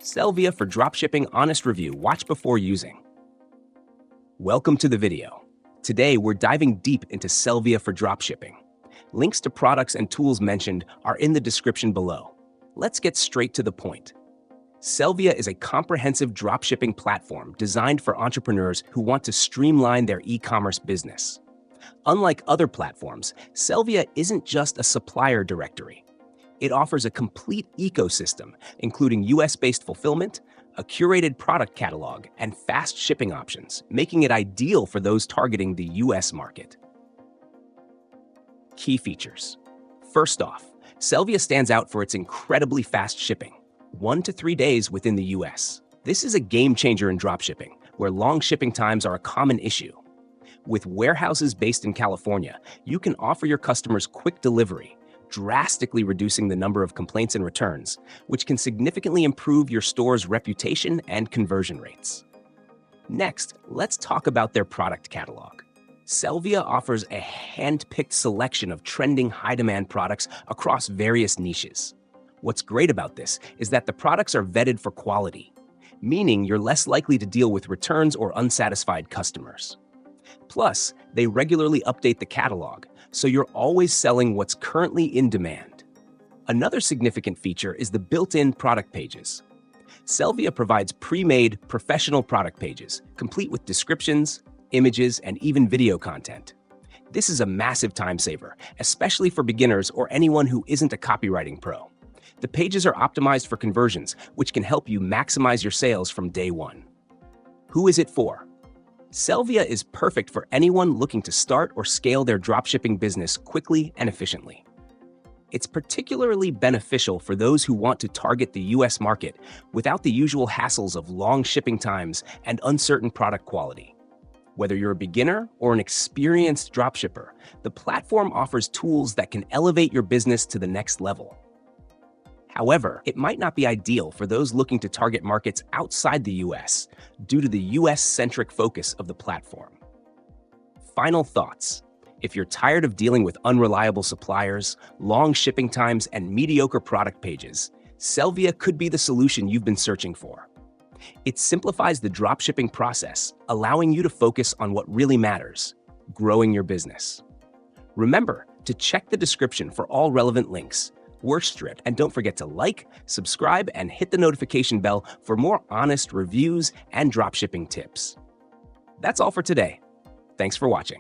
Sellvia for dropshipping honest review. Watch before using. Welcome to the video. Today, we're diving deep into Sellvia for dropshipping. Links to products and tools mentioned are in the description below. Let's get straight to the point. Sellvia is a comprehensive dropshipping platform designed for entrepreneurs who want to streamline their e-commerce business. Unlike other platforms, Sellvia isn't just a supplier directory. It offers a complete ecosystem, including US-based fulfillment, a curated product catalog, and fast shipping options, making it ideal for those targeting the US market. Key features. First off, Sellvia stands out for its incredibly fast shipping, 1 to 3 days within the US. This is a game changer in dropshipping, where long shipping times are a common issue. With warehouses based in California, you can offer your customers quick delivery, drastically reducing the number of complaints and returns, which can significantly improve your store's reputation and conversion rates. Next, let's talk about their product catalog. Sellvia offers a hand-picked selection of trending high-demand products across various niches. What's great about this is that the products are vetted for quality, meaning you're less likely to deal with returns or unsatisfied customers. Plus, they regularly update the catalog, so you're always selling what's currently in demand. Another significant feature is the built-in product pages. Sellvia provides pre-made, professional product pages, complete with descriptions, images, and even video content. This is a massive time saver, especially for beginners or anyone who isn't a copywriting pro. The pages are optimized for conversions, which can help you maximize your sales from day one. Who is it for? Sellvia is perfect for anyone looking to start or scale their dropshipping business quickly and efficiently. It's particularly beneficial for those who want to target the US market without the usual hassles of long shipping times and uncertain product quality. Whether you're a beginner or an experienced dropshipper, the platform offers tools that can elevate your business to the next level. However, it might not be ideal for those looking to target markets outside the US due to the US-centric focus of the platform. Final thoughts. If you're tired of dealing with unreliable suppliers, long shipping times, and mediocre product pages, Sellvia could be the solution you've been searching for. It simplifies the dropshipping process, allowing you to focus on what really matters, growing your business. Remember to check the description for all relevant links. And don't forget to like, subscribe, and hit the notification bell for more honest reviews and dropshipping tips. That's all for today. Thanks for watching.